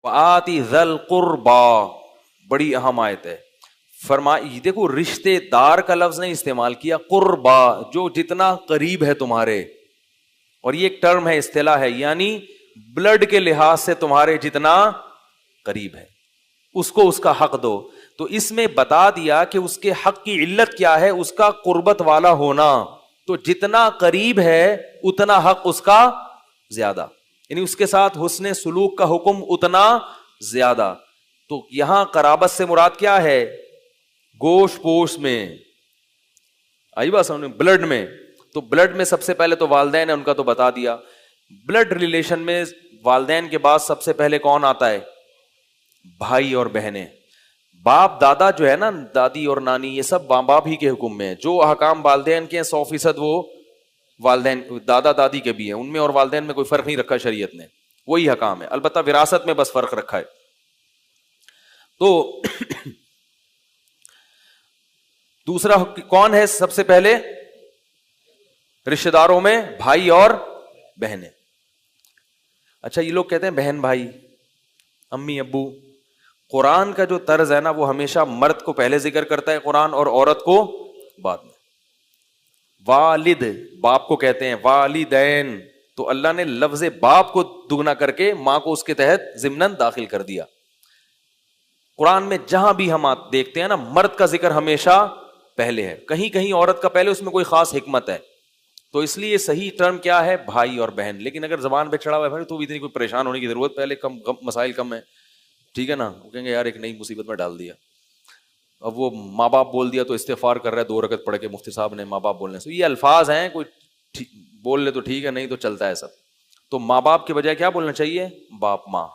وآتی ذی القربا، بڑی اہم آیت ہے. دیکھو رشتے دار کا لفظ نہیں استعمال کیا، قربا، جو جتنا قریب ہے تمہارے. اور یہ ایک ٹرم ہے، اصطلاح ہے، یعنی بلڈ کے لحاظ سے تمہارے جتنا قریب ہے اس کو اس کا حق دو. تو اس میں بتا دیا کہ اس کے حق کی علت کیا ہے، اس کا قربت والا ہونا. تو جتنا قریب ہے اتنا حق اس کا زیادہ، یعنی اس کے ساتھ حسن سلوک کا حکم اتنا زیادہ. تو یہاں قرابت سے مراد کیا ہے؟ گوشت پوش میں آئی بات سمجھ، بلڈ میں. تو بلڈ میں سب سے پہلے تو والدین ہیں، ان کا تو بتا دیا. بلڈ ریلیشن میں والدین کے بعد سب سے پہلے کون آتا ہے؟ بھائی اور بہنیں. باپ دادا جو ہے نا، دادی اور نانی، یہ سب ماں باپ ہی کے حکم میں ہیں. جو احکام والدین کے ہیں 100% وہ والدین دادا دادی کے بھی ہیں، ان میں اور والدین میں کوئی فرق نہیں رکھا شریعت نے، وہی حکام ہے. البتہ وراثت میں بس فرق رکھا ہے. تو دوسرا کون ہے سب سے پہلے؟ رشتہ داروں میں بھائی اور بہنیں. اچھا یہ لوگ کہتے ہیں بہن بھائی، امی ابو. قرآن کا جو طرز ہے نا وہ ہمیشہ مرد کو پہلے ذکر کرتا ہے قرآن، اور عورت کو بعد میں. والد باپ کو کہتے ہیں، والدین. تو اللہ نے لفظ باپ کو دگنا کر کے ماں کو اس کے تحت ضمناً داخل کر دیا. قرآن میں جہاں بھی ہم دیکھتے ہیں نا، مرد کا ذکر ہمیشہ پہلے ہے، کہیں کہیں عورت کا پہلے، اس میں کوئی خاص حکمت ہے. تو اس لیے صحیح ٹرم کیا ہے؟ بھائی اور بہن. لیکن اگر زبان پہ چڑھا ہوا ہے بھائی تو اتنی کوئی پریشان ہونے کی ضرورت، پہلے کم مسائل کم ہے، ٹھیک ہے نا. وہ کہیں گے یار ایک نئی مصیبت میں ڈال دیا. اب وہ ماں باپ بول دیا تو استغفار کر رہا ہے 2 رکعت پڑھ کے مفتی صاحب نے ماں باپ بولنے سے. یہ الفاظ ہیں، کوئی بول لے تو ٹھیک ہے، نہیں تو چلتا ہے سب. تو ماں باپ کے بجائے کیا بولنا چاہیے؟ باپ ماں.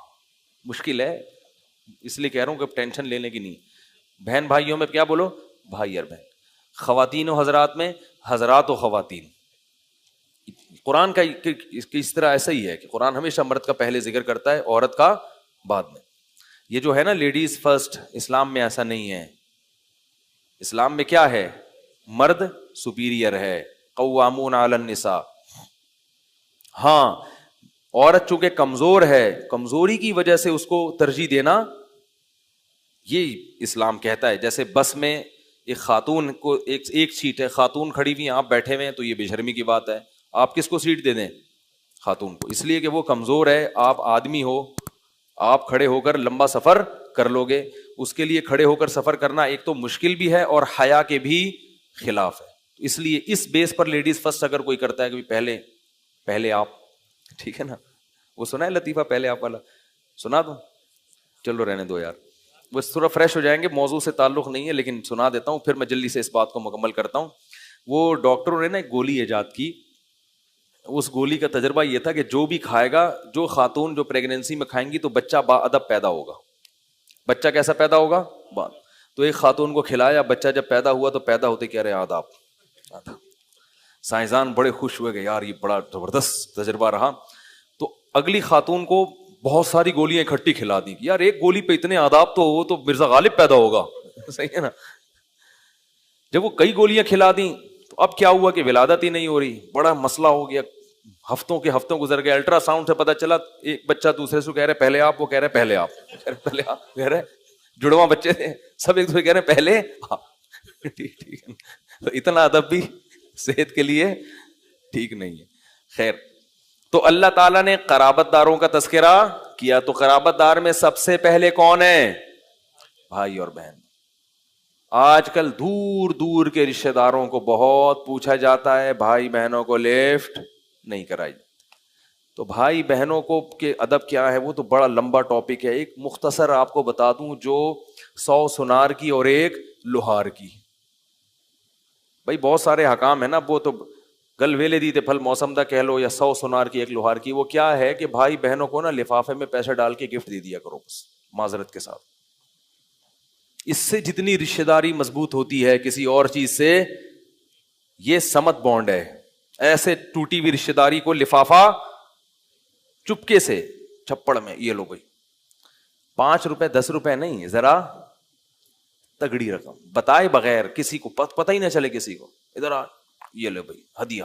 مشکل ہے اس لیے کہہ رہا ہوں کہ ٹینشن لینے کی نہیں. بہن بھائیوں میں کیا بولو؟ بھائی اور بہن. خواتین و حضرات میں حضرات و خواتین. قرآن کا اس طرح ایسا ہی ہے کہ قرآن ہمیشہ مرد کا پہلے ذکر کرتا ہے، عورت کا بعد میں. یہ جو ہے نا لیڈیز فرسٹ، اسلام میں ایسا نہیں ہے. اسلام میں کیا ہے؟ مرد سپیریئر ہے، قوامون علی النساء. ہاں عورت چونکہ کمزور ہے، کمزوری کی وجہ سے اس کو ترجیح دینا، یہ اسلام کہتا ہے. جیسے بس میں ایک خاتون کو ایک سیٹ ہے، خاتون کھڑی ہوئی ہیں، آپ بیٹھے ہوئے ہیں، تو یہ بے شرمی کی بات ہے. آپ کس کو سیٹ دے دیں؟ خاتون کو، اس لیے کہ وہ کمزور ہے. آپ آدمی ہو، آپ کھڑے ہو کر لمبا سفر کر لو گے. اس کے لیے کھڑے ہو کر سفر کرنا ایک تو مشکل بھی ہے اور حیا کے بھی خلاف ہے. اس لیے اس بیس پر لیڈیز فرسٹ اگر کوئی کرتا ہے کہ پہلے آپ، ٹھیک ہے نا. وہ سنا ہے لطیفہ پہلے آپ والا؟ سنا دو؟ چلو رہنے دو یار، وہ تھوڑا فریش ہو جائیں گے. موضوع سے تعلق نہیں ہے لیکن سنا دیتا ہوں، پھر میں جلدی سے اس بات کو مکمل کرتا ہوں. وہ ڈاکٹروں نے نا ایک گولی ایجاد کی. اس گولی کا تجربہ یہ تھا کہ جو بھی کھائے گا، جو خاتون جو پریگنینسی میں کھائیں گی تو بچہ با ادب پیدا ہوگا. بچہ کیسا پیدا ہوگا؟ تو ایک خاتون کو کھلایا، بچہ جب پیدا ہوا تو پیدا ہوتے کہہ رہے آداب. سائنسدان بڑے خوش ہوئے کہ یار یہ بڑا زبردست تجربہ رہا. تو اگلی خاتون کو بہت ساری گولیاں اکٹھی کھلا دی. یار ایک گولی پہ اتنے آداب، تو وہ تو مرزا غالب پیدا ہوگا. صحیح ہے نا. جب وہ کئی گولیاں کھلا دیں تو اب کیا ہوا کہ ولادت ہی نہیں ہو رہی. بڑا مسئلہ ہو گیا. ہفتوں گزر گئے. الٹرا ساؤنڈ سے پتا چلا ایک بچہ دوسرے سے کہہ رہے پہلے آپ، وہ کہہ رہے پہلے آپ، پہلے آپ کہہ رہے. جڑواں بچے تھے، سب ایک دوسرے کہہ رہے پہلے آپ. ٹھیک ہے. تو اتنا ادب بھی صحت کے لیے ٹھیک نہیں ہے. خیر، تو اللہ تعالیٰ نے قرابت داروں کا تذکرہ کیا. تو قرابت دار میں سب سے پہلے کون ہے؟ بھائی اور بہن. آج کل دور دور کے رشتہ داروں کو بہت پوچھا جاتا ہے، بھائی بہنوں کو لیفٹ نہیں کرائی. تو بھائی بہنوں کو کے ادب کیا ہے وہ تو بڑا لمبا ٹاپک ہے. ایک مختصر آپ کو بتا دوں، جو 100 سنار کی اور ایک لوہار کی. بھائی بہت سارے حکام ہیں نا، وہ تو گل ویلے دی تے پھل موسم دا کہہ لو، یا 100 سنار کی ایک لوہار کی. وہ کیا ہے کہ بھائی بہنوں کو نا لفافے میں پیسے ڈال کے گفٹ دے دیا کرو، بس معذرت کے ساتھ. اس سے جتنی رشتہ داری مضبوط ہوتی ہے کسی اور چیز سے، یہ سمت بانڈ ہے. ایسے ٹوٹی ہوئی رشتہ داری کو لفافہ چپکے سے چھپڑ میں، یہ لو بھائی 5 روپے 10 روپے نہیں، ذرا تگڑی رقم بتائے بغیر، کسی کو پتہ ہی نہ چلے، کسی کو ادھر آ، یہ لو بھائی ہدیہ.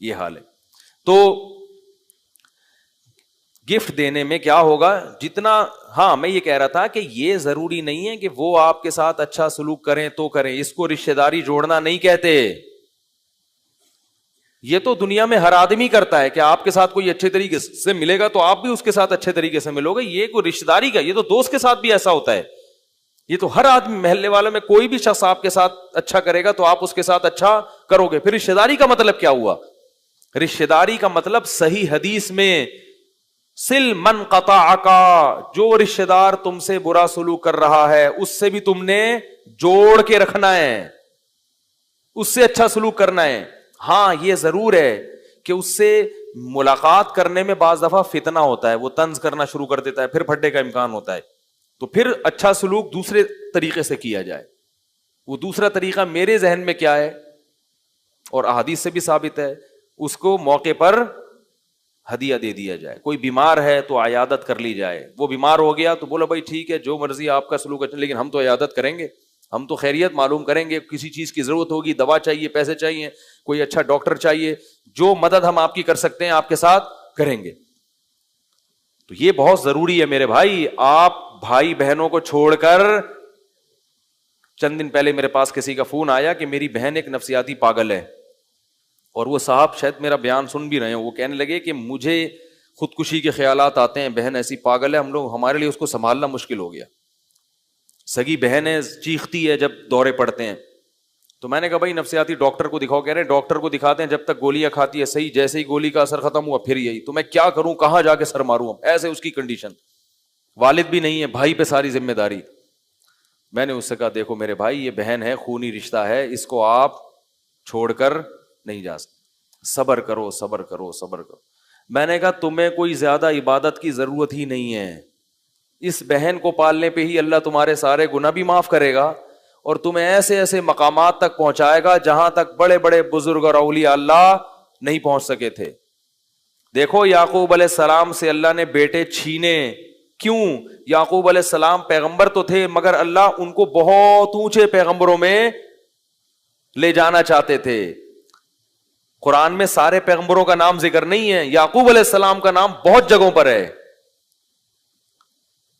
یہ حال ہے. تو گفٹ دینے میں کیا ہوگا جتنا, ہاں میں یہ کہہ رہا تھا کہ یہ ضروری نہیں ہے کہ وہ آپ کے ساتھ اچھا سلوک کریں تو کریں, اس کو رشتہ داری جوڑنا نہیں کہتے. یہ تو دنیا میں ہر آدمی کرتا ہے کہ آپ کے ساتھ کوئی اچھے طریقے سے ملے گا تو آپ بھی اس کے ساتھ اچھے طریقے سے ملو گے. یہ کوئی رشتہ داری کا, یہ تو دوست کے ساتھ بھی ایسا ہوتا ہے. یہ تو ہر آدمی, محلے والوں میں کوئی بھی شخص آپ کے ساتھ اچھا کرے گا تو آپ اس کے ساتھ اچھا کرو گے. پھر رشتہ داری کا مطلب کیا ہوا؟ رشتہ داری کا مطلب صحیح حدیث میں سل من قطعک, جو رشتہ دار تم سے برا سلوک کر رہا ہے اس سے بھی تم نے جوڑ کے رکھنا ہے, اس سے اچھا سلوک کرنا ہے. ہاں یہ ضرور ہے کہ اس سے ملاقات کرنے میں بعض دفعہ فتنہ ہوتا ہے, وہ طنز کرنا شروع کر دیتا ہے, پھر پھٹنے کا امکان ہوتا ہے, تو پھر اچھا سلوک دوسرے طریقے سے کیا جائے. وہ دوسرا طریقہ میرے ذہن میں کیا ہے اور احادیث سے بھی ثابت ہے, اس کو موقع پر ہدیہ دے دیا جائے. کوئی بیمار ہے تو عیادت کر لی جائے, وہ بیمار ہو گیا تو بولو بھائی ٹھیک ہے جو مرضی آپ کا سلوک اچھا, لیکن ہم تو عیادت کریں گے, ہم تو خیریت معلوم کریں گے, کسی چیز کی ضرورت ہوگی, دوا چاہیے, پیسے چاہیے, کوئی اچھا ڈاکٹر چاہیے, جو مدد ہم آپ کی کر سکتے ہیں آپ کے ساتھ کریں گے. تو یہ بہت ضروری ہے میرے بھائی. آپ بھائی بہنوں کو چھوڑ کر, چند دن پہلے میرے پاس کسی کا فون آیا کہ میری بہن ایک نفسیاتی پاگل ہے, اور وہ صاحب شاید میرا بیان سن بھی رہے ہیں, وہ کہنے لگے کہ مجھے خودکشی کے خیالات آتے ہیں, بہن ایسی پاگل ہے, ہمارے لیے اس کو سنبھالنا مشکل ہو گیا. سگی بہن ہے, چیختی ہے جب دورے پڑتے ہیں. تو میں نے کہا بھائی نفسیاتی ڈاکٹر کو دکھاؤ. کہہ رہے ہیں ڈاکٹر کو دکھاتے ہیں, جب تک گولیاں کھاتی ہے صحیح, جیسے ہی گولی کا اثر ختم ہوا پھر یہی. تو میں کیا کروں, کہاں جا کے سر ماروں, ایسے اس کی کنڈیشن, والد بھی نہیں ہے, بھائی پہ ساری ذمہ داری. میں نے اس سے کہا دیکھو میرے بھائی یہ بہن ہے, خونی رشتہ ہے, اس کو آپ چھوڑ کر نہیں جا سکتے, صبر کرو صبر کرو صبر کرو. میں نے کہا تمہیں کوئی زیادہ عبادت کی ضرورت ہی نہیں ہے, اس بہن کو پالنے پہ ہی اللہ تمہارے سارے گناہ بھی معاف کرے گا اور تمہیں ایسے ایسے مقامات تک پہنچائے گا جہاں تک بڑے بڑے بزرگ اور اولیاء اللہ نہیں پہنچ سکے تھے. دیکھو یعقوب علیہ السلام سے اللہ نے بیٹے چھینے, کیوں؟ یعقوب علیہ السلام پیغمبر تو تھے مگر اللہ ان کو بہت اونچے پیغمبروں میں لے جانا چاہتے تھے. قرآن میں سارے پیغمبروں کا نام ذکر نہیں ہے, یعقوب علیہ السلام کا نام بہت جگہوں پر ہے.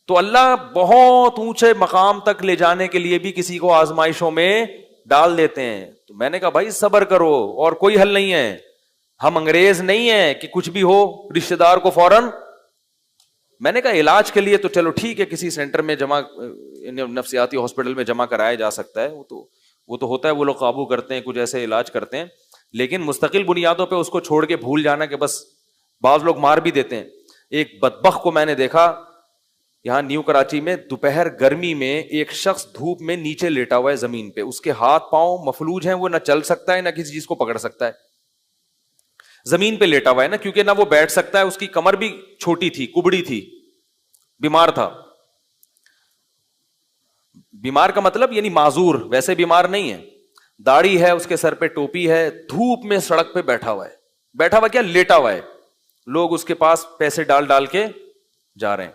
تو اللہ بہت اونچے مقام تک لے جانے کے لیے بھی کسی کو آزمائشوں میں ڈال دیتے ہیں. تو میں نے کہا بھائی صبر کرو, اور کوئی حل نہیں ہے. ہم انگریز نہیں ہیں کہ کچھ بھی ہو رشتہ دار کو فوراً. میں نے کہا علاج کے لیے تو چلو ٹھیک ہے, کسی سینٹر میں جمع, نفسیاتی ہاسپٹل میں جمع کرایا جا سکتا ہے, وہ تو ہوتا ہے, وہ لوگ قابو کرتے ہیں, کچھ ایسے علاج کرتے ہیں. لیکن مستقل بنیادوں پہ اس کو چھوڑ کے بھول جانا کہ بس, بعض لوگ مار بھی دیتے ہیں. ایک بدبخت کو میں نے دیکھا یہاں نیو کراچی میں, دوپہر گرمی میں ایک شخص دھوپ میں نیچے لیٹا ہوا ہے زمین پہ, اس کے ہاتھ پاؤں مفلوج ہیں, وہ نہ چل سکتا ہے نہ کسی چیز کو پکڑ سکتا ہے, زمین پہ لیٹا ہوا ہے نا, کیونکہ نہ وہ بیٹھ سکتا ہے, اس کی کمر بھی چھوٹی تھی, کبڑی تھی, بیمار تھا. بیمار کا مطلب یعنی معذور, ویسے بیمار نہیں ہے, داڑھی ہے, اس کے سر پہ ٹوپی ہے, دھوپ میں سڑک پہ بیٹھا ہوا ہے. بیٹھا ہوا کیا, لیٹا ہوا ہے. لوگ اس کے پاس پیسے ڈال ڈال کے جا رہے ہیں.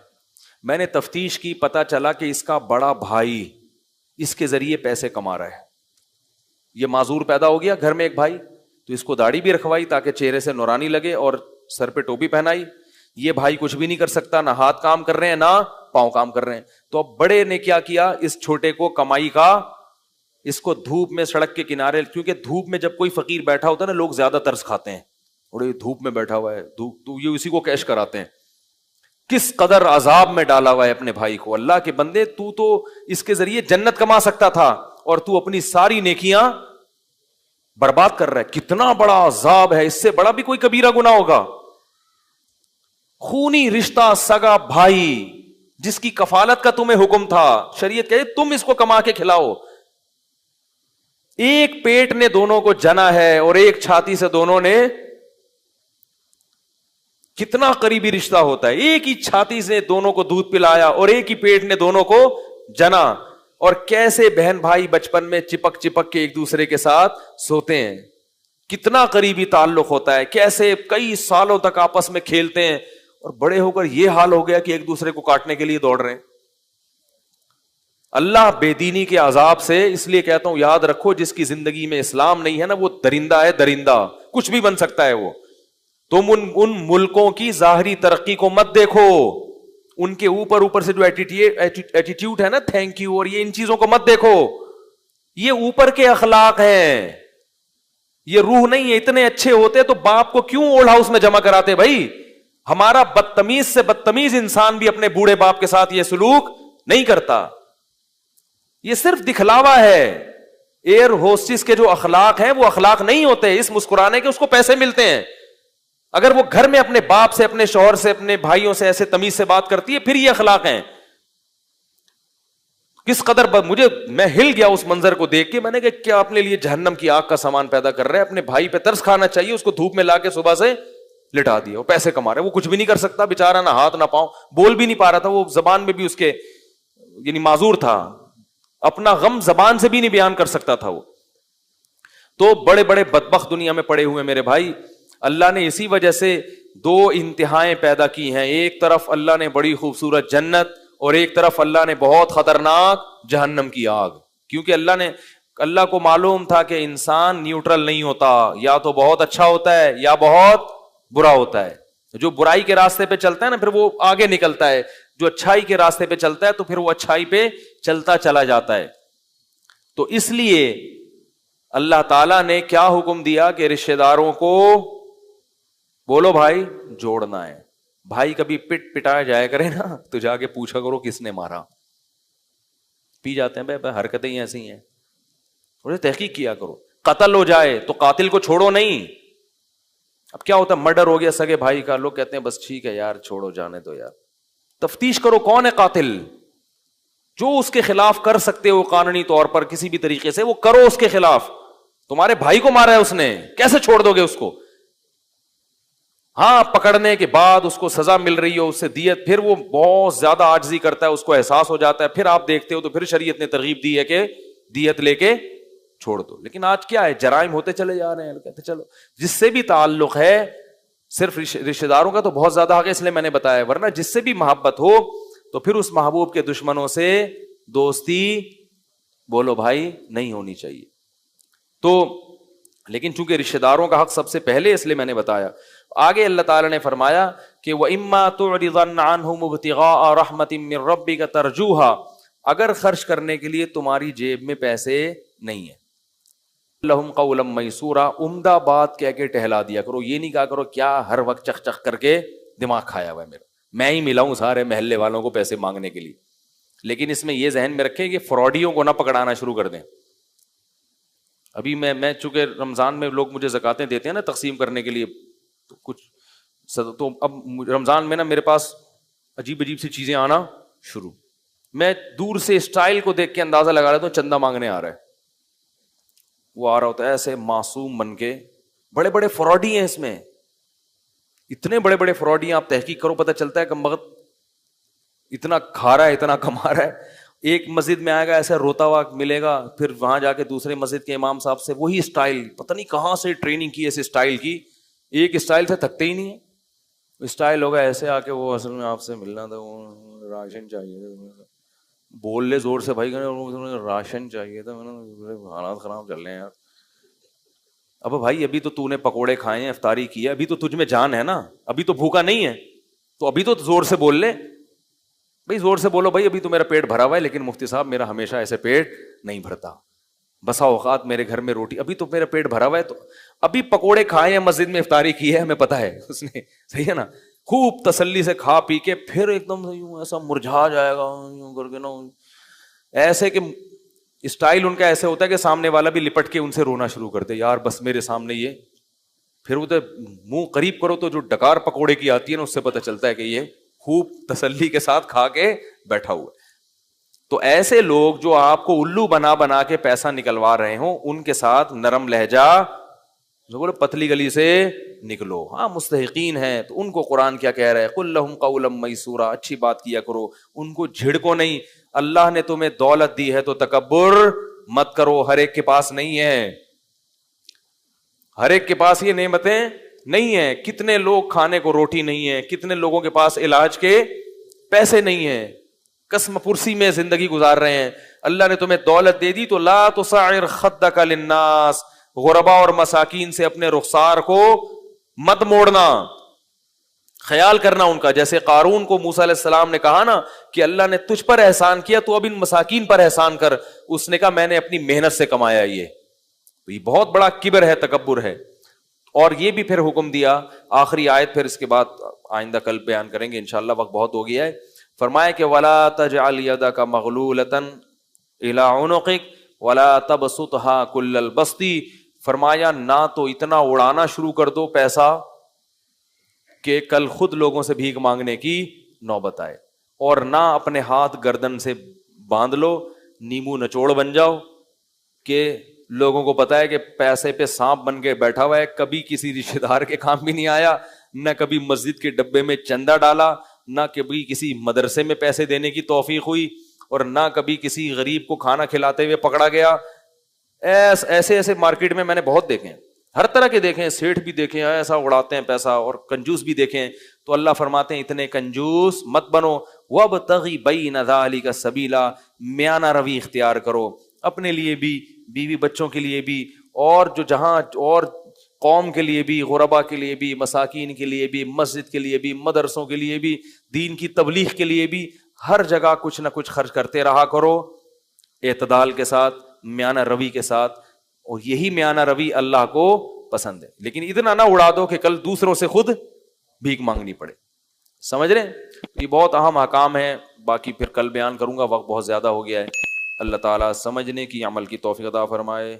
میں نے تفتیش کی, پتا چلا کہ اس کا بڑا بھائی اس کے ذریعے پیسے کما رہا ہے. یہ معذور پیدا ہو گیا گھر میں ایک بھائی, تو اس کو داڑھی بھی رکھوائی تاکہ چہرے سے نورانی لگے اور سر پہ ٹوپی پہنائی. یہ بھائی کچھ بھی نہیں کر سکتا, نہ ہاتھ کام کر رہے ہیں نہ پاؤں کام کر رہے ہیں. تو اب بڑے نے کیا کیا, اس چھوٹے کو کمائی کا, اس کو دھوپ میں سڑک کے کنارے, کیونکہ دھوپ میں جب کوئی فقیر بیٹھا ہوتا ہے نا, لوگ زیادہ ترس کھاتے ہیں, اور یہ دھوپ میں بیٹھا ہوا ہے, دھوپ, یہ اسی کو کیش کراتے ہیں. کس قدر عذاب میں ڈالا ہوا ہے اپنے بھائی کو. اللہ کے بندے, تو اس کے ذریعے جنت کما سکتا تھا, اور تو اپنی ساری نیکیاں برباد کر رہا ہے. کتنا بڑا عذاب ہے, اس سے بڑا بھی کوئی کبیرہ گناہ ہوگا. خونی رشتہ, سگا بھائی, جس کی کفالت کا تمہیں حکم تھا, شریعت کہے تم اس کو کما کے کھلاؤ. ایک پیٹ نے دونوں کو جنا ہے, اور ایک چھاتی سے دونوں نے, کتنا قریبی رشتہ ہوتا ہے. ایک ہی چھاتی سے دونوں کو دودھ پلایا, اور ایک ہی پیٹ نے دونوں کو جنا. اور کیسے بہن بھائی بچپن میں چپک چپک کے ایک دوسرے کے ساتھ سوتے ہیں, کتنا قریبی تعلق ہوتا ہے, کیسے کئی سالوں تک آپس میں کھیلتے ہیں, اور بڑے ہو کر یہ حال ہو گیا کہ ایک دوسرے کو کاٹنے کے لیے دوڑ رہے ہیں. اللہ بے دینی کے عذاب سے اس لیے کہتا ہوں یاد رکھو جس کی زندگی میں اسلام نہیں ہے نا وہ درندہ ہے, درندہ کچھ بھی بن سکتا ہے وہ. تم ان ملکوں کی ظاہری ترقی کو مت دیکھو, ان کے اوپر سے جو ایٹیٹیوڈ ہے نا تھینک یو اور یہ ان چیزوں کو مت دیکھو, یہ اوپر کے اخلاق ہیں, یہ روح نہیں ہے. اتنے اچھے ہوتے تو باپ کو کیوں اولڈ ہاؤس میں جمع کراتے بھائی؟ ہمارا بدتمیز سے بدتمیز انسان بھی اپنے بوڑھے باپ کے ساتھ یہ سلوک نہیں کرتا. یہ صرف دکھلاوا ہے. ایئر ہوسٹس کے جو اخلاق ہیں وہ اخلاق نہیں ہوتے اس مسکرانے کے, اس کو پیسے ملتے ہیں. اگر وہ گھر میں اپنے باپ سے, اپنے شوہر سے, اپنے بھائیوں سے ایسے تمیز سے بات کرتی ہے پھر یہ اخلاق ہیں. کس قدر مجھے میں ہل گیا اس منظر کو دیکھ کے. میں نے کہا کیا اپنے لیے جہنم کی آگ کا سامان پیدا کر رہے ہیں. اپنے بھائی پہ ترس کھانا چاہیے, اس کو دھوپ میں لا کے صبح سے لٹا دیا, وہ پیسے کما رہے, وہ کچھ بھی نہیں کر سکتا بیچارہ, نہ ہاتھ نہ پاؤں, بول بھی نہیں پا رہا تھا, وہ زبان میں بھی اس کے یعنی معذور تھا, اپنا غم زبان سے بھی نہیں بیان کر سکتا تھا وہ. تو بڑے بڑے بدبخت دنیا میں پڑے ہوئے میرے بھائی. اللہ نے اسی وجہ سے دو انتہائیں پیدا کی ہیں. ایک طرف اللہ نے بڑی خوبصورت جنت اور ایک طرف اللہ نے بہت خطرناک جہنم کی آگ. کیونکہ اللہ کو معلوم تھا کہ انسان نیوٹرل نہیں ہوتا, یا تو بہت اچھا ہوتا ہے یا بہت برا ہوتا ہے. جو برائی کے راستے پہ چلتا ہے نا پھر وہ آگے نکلتا ہے, جو اچھائی کے راستے پہ چلتا ہے تو پھر وہ اچھائی پہ چلتا چلا جاتا ہے. تو اس لیے اللہ تعالیٰ نے کیا حکم دیا کہ رشتہ داروں کو بولو بھائی جوڑنا ہے. بھائی کبھی پٹایا جائے کرے نا تو جا کے پوچھا کرو کس نے مارا. پی جاتے ہیں بھائی حرکتیں ہی ایسی ہیں, تھوڑی تحقیق کیا کرو. قتل ہو جائے تو قاتل کو چھوڑو نہیں. اب کیا ہوتا ہے مرڈر ہو گیا سگے بھائی کا, لوگ کہتے ہیں بس ٹھیک ہے یار چھوڑو جانے دو یار. تفتیش کرو کون ہے قاتل, جو اس کے خلاف کر سکتے ہو قانونی طور پر کسی بھی طریقے سے وہ کرو اس کے خلاف. تمہارے بھائی کو مارا ہے اس نے, کیسے چھوڑ دو گے اس کو؟ ہاں پکڑنے کے بعد اس کو سزا مل رہی ہو, اس سے دیت, پھر وہ بہت زیادہ عاجزی کرتا ہے, اس کو احساس ہو جاتا ہے, پھر آپ دیکھتے ہو تو پھر شریعت نے ترغیب دی ہے کہ دیت لے کے چھوڑ دو. لیکن آج کیا ہے, جرائم ہوتے چلے جا رہے ہیں. کہتے چلو جس سے بھی تعلق ہے, صرف رشتہ داروں کا تو بہت زیادہ حق ہے اس لیے میں نے بتایا, ورنہ جس سے بھی محبت ہو تو پھر اس محبوب کے دشمنوں سے دوستی بولو بھائی نہیں ہونی چاہیے. تو لیکن چونکہ رشتہ داروں کا حق سب سے پہلے اس لیے میں نے بتایا. آگے اللہ تعالیٰ نے فرمایا کہ وَإِمَّا تُعْرِضَنَّ عَنْهُمُ ابْتِغَاءَ رَحْمَةٍ مِّن رَّبِّكَ تَرْجُوهَا, اگر خرچ کرنے کے لیے تمہاری جیب میں پیسے نہیں ہیں, لَهُمْ قَوْلًا مَيْسُورًا, عمدہ بات کہہ کے ٹہلا دیا کرو. یہ نہیں کہا کرو کیا ہر وقت چخ چخ کر کے دماغ کھایا ہوا ہے میرا, میں ہی ملا ہوں سارے محلے والوں کو پیسے مانگنے کے لیے. لیکن اس میں یہ ذہن میں رکھیں کہ فراڈیوں کو نہ پکڑانا شروع کر دیں. ابھی میں چونکہ رمضان میں لوگ مجھے زکاتیں دیتے ہیں نا تقسیم کرنے کے لیے, تو کچھ تو اب رمضان میں نا میرے پاس عجیب عجیب سی چیزیں آنا شروع. میں دور سے اسٹائل کو دیکھ کے اندازہ لگا لیتا ہوں چندہ مانگنے آ رہا ہے. وہ آ رہا ہوتا ہے ایسے معصوم بن کے, بڑے بڑے فراڈی ہیں اس میں, اتنے بڑے بڑے فراڈی ہیں. آپ تحقیق کرو پتہ چلتا ہے کم وقت اتنا کھا رہا ہے اتنا کما رہا ہے. ایک مسجد میں آئے گا ایسا روتا ہوا ملے گا, پھر وہاں جا کے دوسرے مسجد کے امام صاحب سے وہی اسٹائل, پتہ نہیں کہاں سے ٹریننگ کی ایسے اسٹائل کی, ایک اسٹائل سے تھکتے ہی نہیں ہے. اسٹائل ہوگا ایسے آ کے وہ اصل میں آپ سے ملنا تھا, وہ راشن چاہیے, بول لے زور سے بھائی راشن چاہیے تھا, حالات خراب چل رہے ہیں یار. اب بھائی ابھی تو نے پکوڑے کھائے ہیں, افطاری کی ہے, ابھی تو تجھ میں جان ہے نا, ابھی تو بھوکا نہیں ہے, تو ابھی تو زور سے بول لے بھائی, زور سے بولو بھائی ابھی تو میرا پیٹ بھرا ہوا ہے, لیکن مفتی صاحب میرا ہمیشہ ایسے پیٹ نہیں بھرتا, بسا اوقات میرے گھر میں روٹی, ابھی تو میرا پیٹ بھرا ہوا ہے, تو ابھی پکوڑے کھائے ہیں, مسجد میں افطاری کی ہے, ہمیں پتا ہے اس نے, صحیح ہے نا, خوب تسلی سے کھا پی کے پھر ایک دم ایسا مرجھا جائے گا کر کے نا, ایسے کہ اسٹائل ان کا ایسے ہوتا ہے کہ سامنے والا بھی لپٹ کے ان سے رونا شروع کر دے, یار بس میرے سامنے یہ, پھر وہ منہ قریب کرو تو جو ڈکار پکوڑے کی آتی ہے نا اس سے پتہ چلتا ہے کہ یہ خوب تسلی کے ساتھ کھا کے بیٹھا ہوا. تو ایسے لوگ جو آپ کو الو بنا بنا کے پیسہ نکلوا رہے ہوں, ان کے ساتھ نرم لہجہ, جو بولے پتلی گلی سے نکلو. ہاں مستحقین ہیں تو ان کو قرآن کیا کہہ رہا ہے, قل لہم قولا میسورا, اچھی بات کیا کرو, ان کو جھڑکو نہیں. اللہ نے تمہیں دولت دی ہے تو تکبر مت کرو, ہر ایک کے پاس نہیں ہے, ہر ایک کے پاس یہ نعمتیں نہیں ہیں. کتنے لوگ کھانے کو روٹی نہیں ہے, کتنے لوگوں کے پاس علاج کے پیسے نہیں ہیں, قسم پرسی میں زندگی گزار رہے ہیں. اللہ نے تمہیں دولت دے دی تو لا تصعر خدک للناس, غربا اور مساکین سے اپنے رخسار کو مت موڑنا, خیال کرنا ان کا. جیسے قارون کو موسیٰ علیہ السلام نے کہا نا کہ اللہ نے تجھ پر احسان کیا تو اب ان مساکین پر احسان کر, اس نے کہا میں نے اپنی محنت سے کمایا یہ بہت بڑا کبر ہے, تکبر ہے. اور یہ بھی پھر حکم دیا, آخری آیت پھر اس کے بعد آئندہ کل بیان کریں گے انشاءاللہ, وقت بہت ہو گیا ہے. فرمایا کہ وَلَا تَجْعَلْ يَدَكَ مَغْلُولَةً إِلَىٰ عُنُقِكَ وَلَا تَبْسُطْهَا كُلَّ الْبَسْطِ. فرمایا نہ تو اتنا اڑانا شروع کر دو پیسہ کہ کل خود لوگوں سے بھیک مانگنے کی نوبت آئے, اور نہ اپنے ہاتھ گردن سے باندھ لو, نیمو نچوڑ بن جاؤ کہ لوگوں کو پتا ہے کہ پیسے پہ سانپ بن کے بیٹھا ہوا ہے, کبھی کسی رشتے دار کے کام بھی نہیں آیا, نہ کبھی مسجد کے ڈبے میں چندہ ڈالا, نہ کبھی کسی مدرسے میں پیسے دینے کی توفیق ہوئی, اور نہ کبھی کسی غریب کو کھانا کھلاتے ہوئے پکڑا گیا. ایسے ایسے مارکیٹ میں نے بہت دیکھے ہیں, ہر طرح کے دیکھیں, سیٹھ بھی دیکھیں ایسا اڑاتے ہیں پیسہ, اور کنجوس بھی دیکھیں. تو اللہ فرماتے ہیں اتنے کنجوس مت بنو, وَابْتَغِ بَيْنَ ذَلِكَ سَبِيلًا, میانہ روی اختیار کرو, اپنے لیے بھی, بیوی بچوں کے لیے بھی, اور جو جہاں اور قوم کے لیے بھی, غربا کے لیے بھی, مساکین کے لیے بھی, مسجد کے لیے بھی, مدرسوں کے لیے بھی, دین کی تبلیغ کے لیے بھی, ہر جگہ کچھ نہ کچھ خرچ کرتے رہا کرو اعتدال کے ساتھ, میانہ روی کے ساتھ. اور یہی میانہ روی اللہ کو پسند ہے. لیکن اتنا نہ اڑا دو کہ کل دوسروں سے خود بھیک مانگنی پڑے. سمجھ رہے ہیں؟ یہ بہت اہم احکام ہے, باقی پھر کل بیان کروں گا, وقت بہت زیادہ ہو گیا ہے. اللہ تعالیٰ سمجھنے کی, عمل کی توفیق عطا فرمائے.